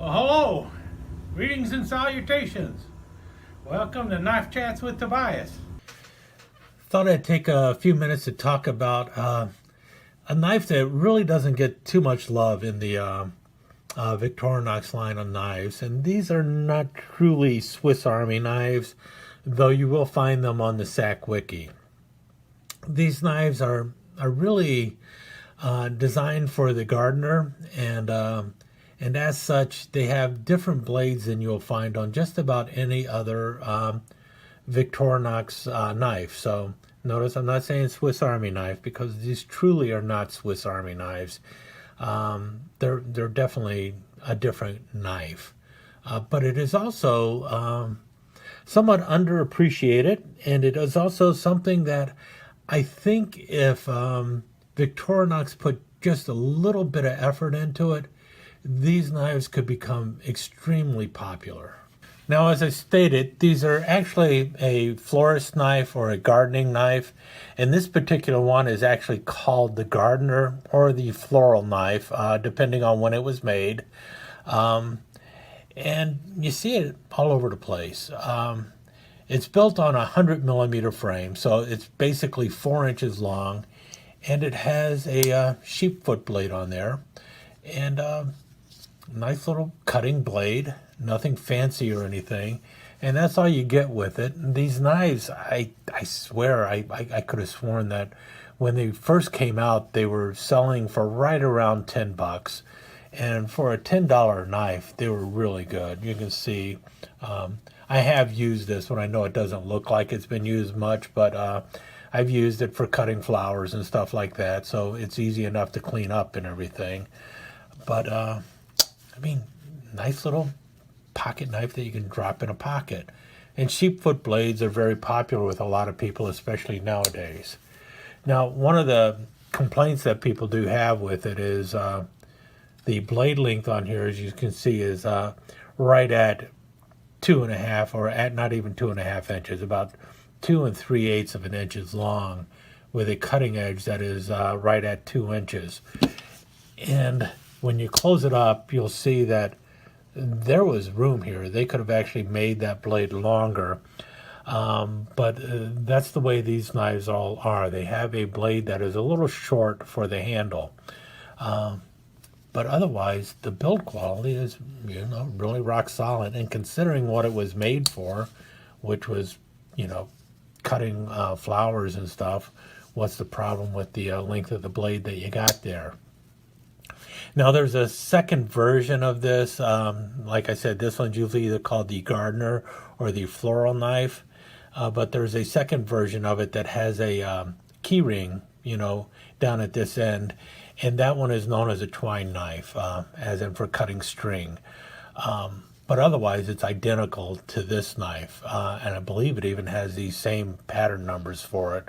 Well, hello, greetings and salutations. Welcome to Knife Chats with Tobias. Thought I'd take a few minutes to talk about a knife that really doesn't get too much love in the Victorinox line of knives. And these are not truly Swiss Army knives, though you will find them on the SAC Wiki. These knives are really designed for the gardener, and as such, they have different blades than you'll find on just about any other Victorinox knife. So notice I'm not saying Swiss Army knife, because these truly are not Swiss Army knives. They're definitely a different knife, but it is also somewhat underappreciated, and it is also something that I think if Victorinox put just a little bit of effort into it, these knives could become extremely popular. Now, as I stated, these are actually a florist knife or a gardening knife, and this particular one is actually called the gardener or the floral knife, depending on when it was made. And you see it all over the place. It's built on a 100mm frame, so it's basically 4 inches long, and it has a sheep foot blade on there, and nice little cutting blade, nothing fancy or anything, and that's all you get with it. And these knives, I swear, I could have sworn that when they first came out, they were selling for right around $10. And for a $10 knife, they were really good. You can see, I have used this one. I know it doesn't look like it's been used much, but I've used it for cutting flowers and stuff like that, so it's easy enough to clean up and everything. But I mean, nice little pocket knife that you can drop in a pocket. And sheepfoot blades are very popular with a lot of people, especially nowadays. Now, one of the complaints that people do have with it is the blade length on here, as you can see, is right at 2.5, or at not even 2.5 inches, about 2 3/8 of an inch long, with a cutting edge that is right at 2 inches. And when you close it up, you'll see that there was room here. They could have actually made that blade longer, but that's the way these knives all are. They have a blade that is a little short for the handle, but otherwise the build quality is, really rock solid. And considering what it was made for, which was, cutting flowers and stuff, what's the problem with the length of the blade that you got there? Now, there's a second version of this. Like I said, this one's usually either called the gardener or the floral knife. But there's a second version of it that has a key ring, down at this end. And that one is known as a twine knife, as in for cutting string. But otherwise, it's identical to this knife. And I believe it even has these same pattern numbers for it.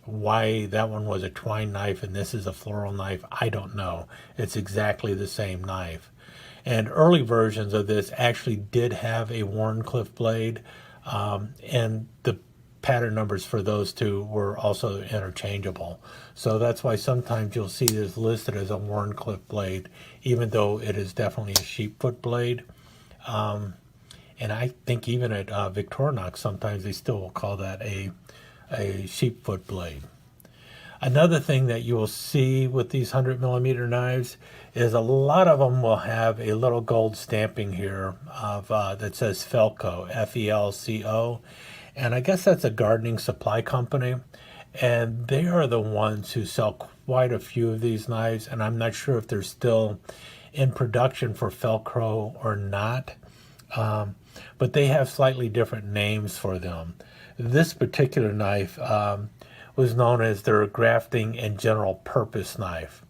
Why that one was a twine knife and this is a floral knife, I don't know. It's exactly the same knife. And early versions of this actually did have a Wharncliffe blade, and the pattern numbers for those two were also interchangeable. So that's why sometimes you'll see this listed as a Wharncliffe blade, even though it is definitely a sheepfoot blade. And I think even at Victorinox, sometimes they still will call that a sheepfoot blade. Another thing that you will see with these 100mm knives is a lot of them will have a little gold stamping here of that says Felco, F-E-L-C-O, and I guess that's a gardening supply company, and they are the ones who sell quite a few of these knives, and I'm not sure if they're still in production for Felco or not, but they have slightly different names for them. This particular knife was known as their grafting and general purpose knife.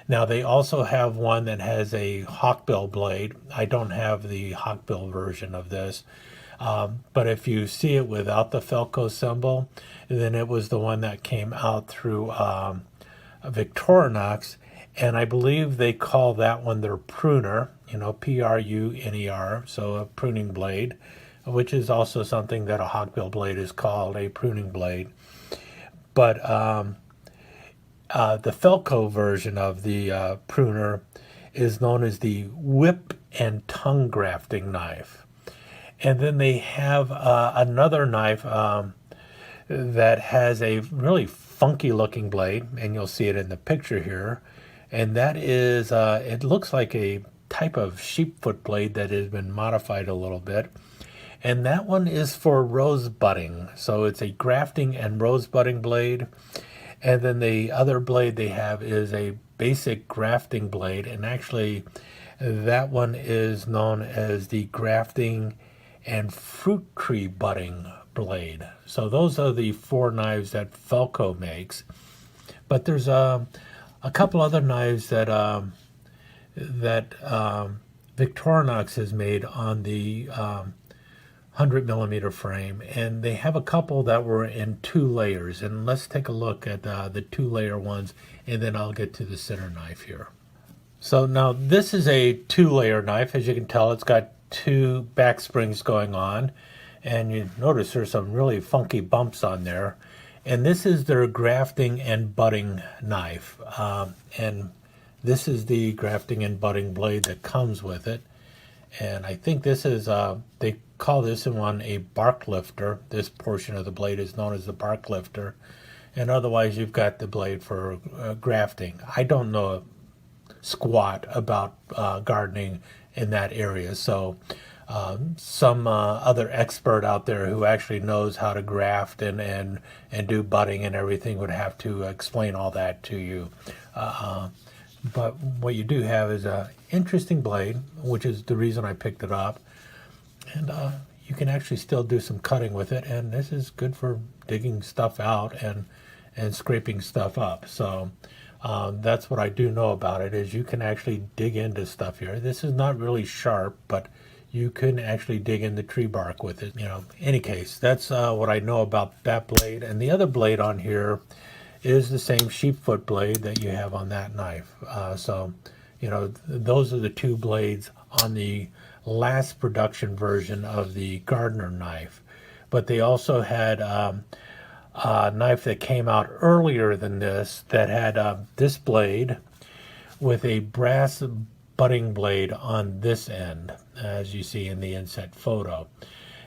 Now, they also have one that has a hawkbill blade. I don't have the hawkbill version of this, but if you see it without the Felco symbol, then it was the one that came out through Victorinox, and I believe they call that one their pruner, P-R-U-N-E-R, so a pruning blade, which is also something that a hawkbill blade is called, a pruning blade. But the Felco version of the pruner is known as the whip and tongue grafting knife. And then they have another knife that has a really funky looking blade, and you'll see it in the picture here. And that is, it looks like a type of sheep foot blade that has been modified a little bit. And that one is for rose budding. So it's a grafting and rose budding blade. And then the other blade they have is a basic grafting blade. And actually, that one is known as the grafting and fruit tree budding blade. So those are the 4 knives that Felco makes. But there's a couple other knives that Victorinox has made on the 100mm frame, and they have a couple that were in 2 layers. And let's take a look at the 2-layer ones, and then I'll get to the center knife here. So now this is a 2-layer knife. As you can tell, it's got 2 back springs going on, and you notice there's some really funky bumps on there. And this is their grafting and budding knife, and this is the grafting and budding blade that comes with it. And I think this is they call this one a bark lifter. This portion of the blade is known as the bark lifter, and otherwise you've got the blade for grafting. I don't know squat about gardening in that area, so some other expert out there who actually knows how to graft and do budding and everything would have to explain all that to you. But what you do have is an interesting blade, which is the reason I picked it up. And you can actually still do some cutting with it, and this is good for digging stuff out and scraping stuff up. So that's what I do know about it, is you can actually dig into stuff here. This is not really sharp, but you can actually dig into tree bark with it. Any case, that's what I know about that blade. And the other blade on here is the same sheep foot blade that you have on that knife. So those are the 2 blades on the last production version of the Gardener knife. But they also had a knife that came out earlier than this that had this blade with a brass budding blade on this end, as you see in the inset photo.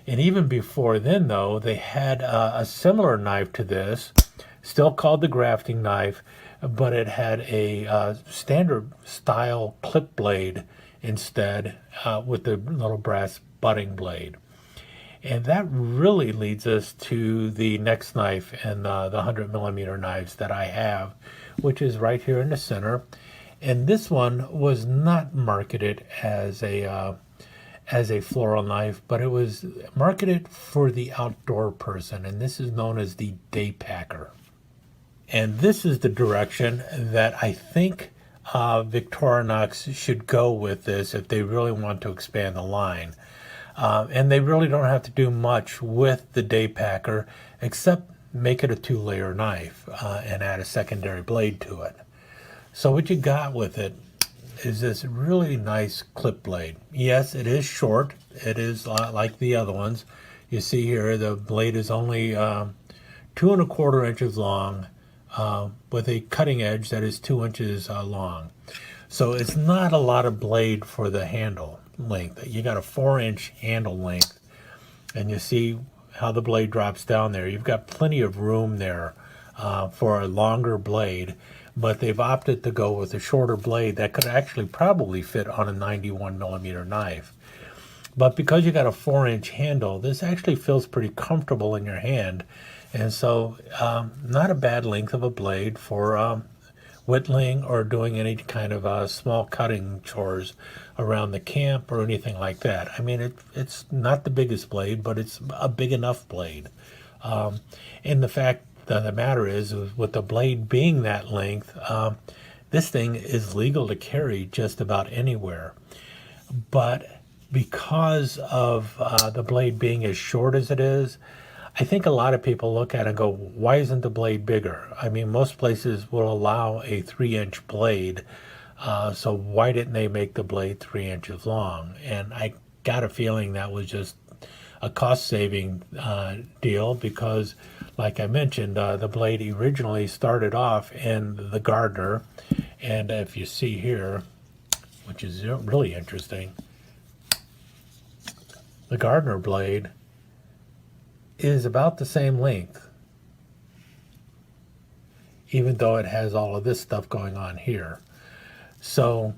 And even before then, though, they had a similar knife to this, still called the grafting knife, but it had a standard style clip blade instead, with the little brass budding blade. And that really leads us to the next knife and the 100mm knives that I have, which is right here in the center. And this one was not marketed as a floral knife, but it was marketed for the outdoor person, and this is known as the Day Packer. And this is the direction that I think Victorinox should go with this if they really want to expand the line. And they really don't have to do much with the Day Packer except make it a 2-layer knife and add a secondary blade to it. So what you got with it is this really nice clip blade. Yes, it is short. It is like the other ones. You see here the blade is only 2¼ inches long, with a cutting edge that is 2 inches long. So it's not a lot of blade for the handle length. You got a 4-inch handle length, and you see how the blade drops down there. You've got plenty of room there for a longer blade, but they've opted to go with a shorter blade that could actually probably fit on a 91mm knife. But because you got a 4-inch handle, this actually feels pretty comfortable in your hand. And so not a bad length of a blade for whittling or doing any kind of small cutting chores around the camp or anything like that. I mean, it's not the biggest blade, but it's a big enough blade. And the fact of the matter is, with the blade being that length, this thing is legal to carry just about anywhere. But because of the blade being as short as it is, I think a lot of people look at it and go, why isn't the blade bigger? I mean, most places will allow a 3-inch blade, so why didn't they make the blade 3 inches long? And I got a feeling that was just a cost-saving deal because, like I mentioned, the blade originally started off in the Gardener, and if you see here, which is really interesting, the Gardner blade is about the same length, even though it has all of this stuff going on here. So,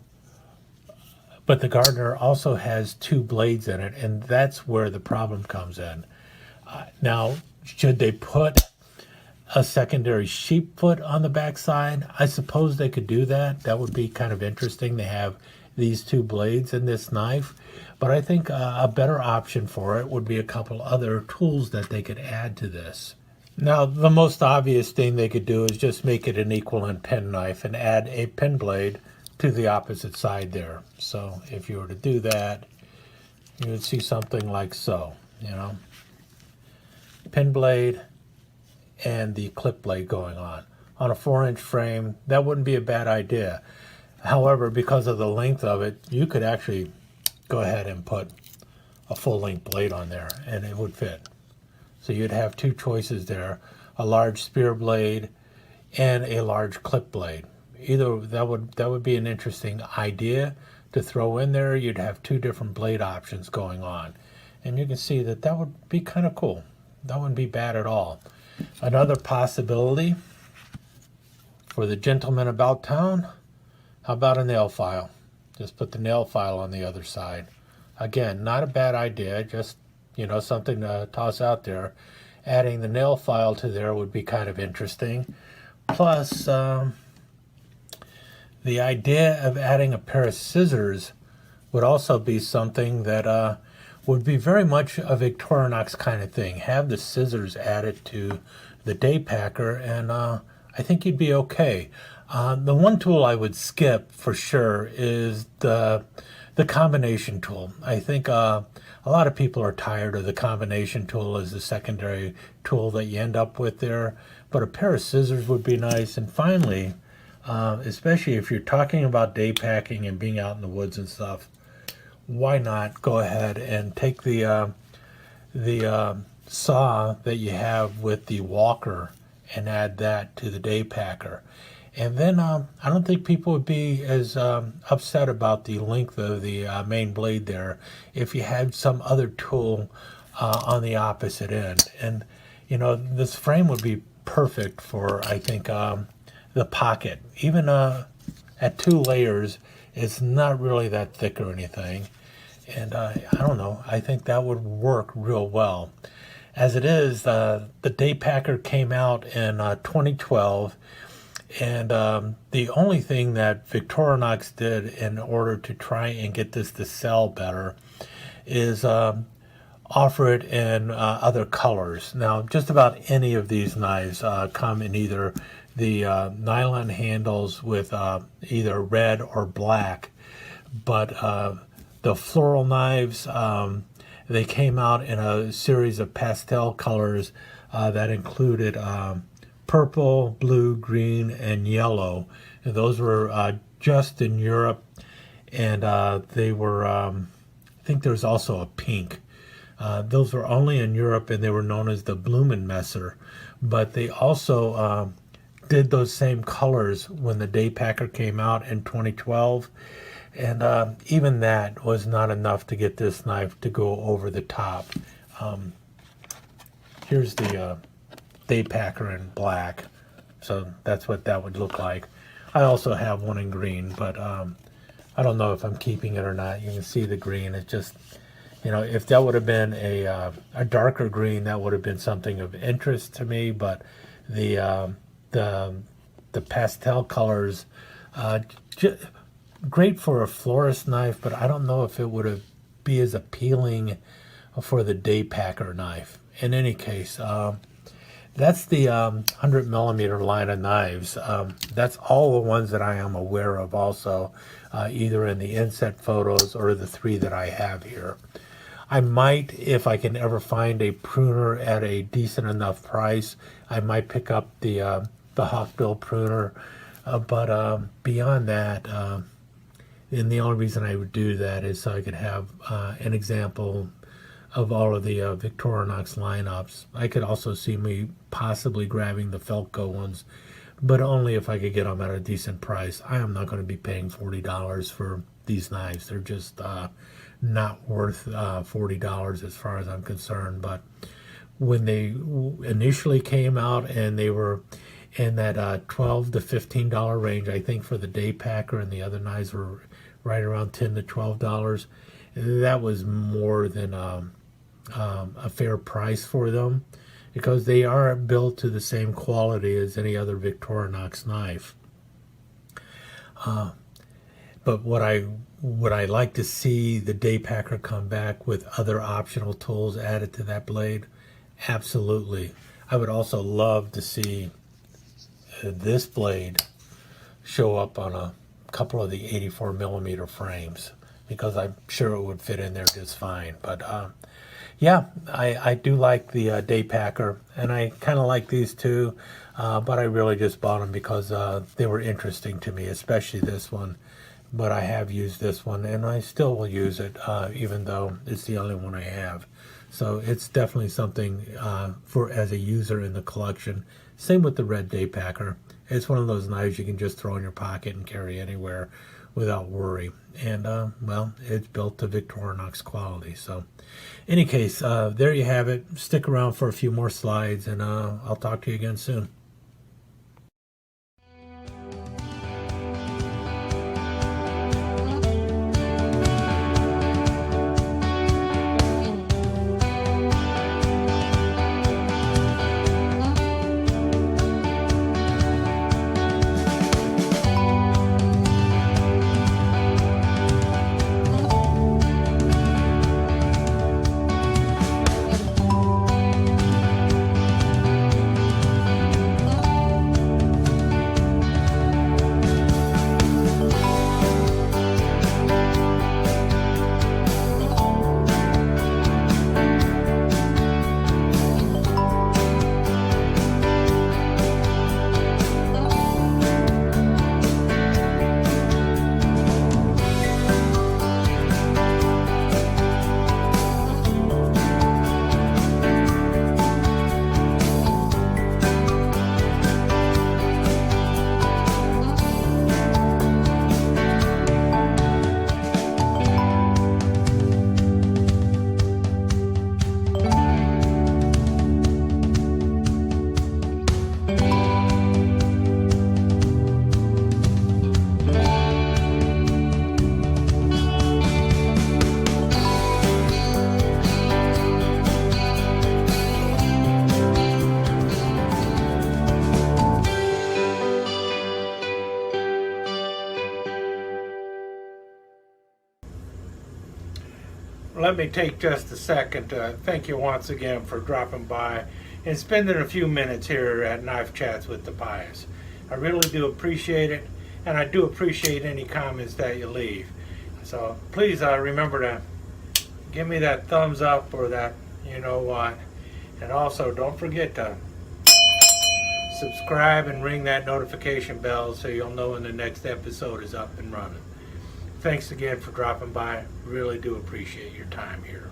but the Gardner also has two blades in it, and that's where the problem comes in. Now, should they put a secondary sheep foot on the backside? I suppose they could do that. That would be kind of interesting to have these two blades in this knife. But I think a better option for it would be a couple other tools that they could add to this. Now, the most obvious thing they could do is just make it an equivalent pen knife and add a pen blade to the opposite side there. So if you were to do that, you would see something like so, you know. Pen blade and the clip blade going on a 4-inch frame. That wouldn't be a bad idea. However, because of the length of it, you could actually go ahead and put a full-length blade on there and it would fit. So you'd have two choices there, a large spear blade and a large clip blade. Either that would be an interesting idea to throw in there. You'd have two different blade options going on, and you can see that that would be kind of cool. That wouldn't be bad at all. Another possibility for the gentleman about town, how about a nail file? Just put the nail file on the other side. Again, not a bad idea, just, you know, something to toss out there. Adding the nail file to there would be kind of interesting. Plus, the idea of adding a pair of scissors would also be something that would be very much a Victorinox kind of thing. Have the scissors added to the Day Packer, and I think you'd be okay. The one tool I would skip for sure is the combination tool. I think a lot of people are tired of the combination tool as the secondary tool that you end up with there, but a pair of scissors would be nice. And finally, especially if you're talking about day packing and being out in the woods and stuff, why not go ahead and take the saw that you have with the walker and add that to the Day Packer. And then I don't think people would be as upset about the length of the main blade there if you had some other tool on the opposite end. And, you know, this frame would be perfect for, I think, the pocket. Even at 2 layers, it's not really that thick or anything. And I don't know, I think that would work real well. As it is, the Day Packer came out in 2012. And the only thing that Victorinox did in order to try and get this to sell better is offer it in other colors. Now, just about any of these knives come in either the nylon handles with either red or black, but the floral knives, they came out in a series of pastel colors that included purple, blue, green, and yellow. And those were just in Europe, and they were, I think there's also a pink. Those were only in Europe, and they were known as the Blumenmesser. But they also did those same colors when the Day Packer came out in 2012. And even that was not enough to get this knife to go over the top. Here's the Day Packer in black, so that's what that would look like. I also have one in green, but I don't know if I'm keeping it or not. You can see the green. It's just, you know, if that would have been a darker green, that would have been something of interest to me. But the pastel colors, great for a florist knife, but I don't know if it would have be as appealing for the Day Packer knife. In any case, that's the 100 millimeter line of knives. That's all the ones that I am aware of also, either in the inset photos or the 3 that I have here. I might, if I can ever find a pruner at a decent enough price, I might pick up the hawkbill pruner. But beyond that, and the only reason I would do that is so I could have an example of all of the Victorinox lineups. I could also see me possibly grabbing the Felco ones, but only if I could get them at a decent price. I am not going to be paying $40 for these knives. They're just not worth $40 as far as I'm concerned. But when they initially came out and they were in that $12 to $15 range, I think for the Day Packer, and the other knives were right around $10 to $12. That was more than a fair price for them, because they are built to the same quality as any other Victorinox knife. But would I like to see the Day Packer come back with other optional tools added to that blade? Absolutely. I would also love to see this blade show up on a couple of the 84 millimeter frames, because I'm sure it would fit in there just fine. But yeah, I do like the Day Packer, and I kind of like these two, but I really just bought them because they were interesting to me, especially this one. But I have used this one, and I still will use it, even though it's the only one I have. So it's definitely something for as a user in the collection. Same with the red Day Packer. It's one of those knives you can just throw in your pocket and carry anywhere without worry. And well, it's built to Victorinox quality. So any case, there you have it. Stick around for a few more slides, and I'll talk to you again soon. Let me take just a second to thank you once again for dropping by and spending a few minutes here at Knife Chats with the Pious. I really do appreciate it, and I do appreciate any comments that you leave. So please remember to give me that thumbs up or that you know what, and also don't forget to subscribe and ring that notification bell so you'll know when the next episode is up and running. Thanks again for dropping by. Really do appreciate your time here.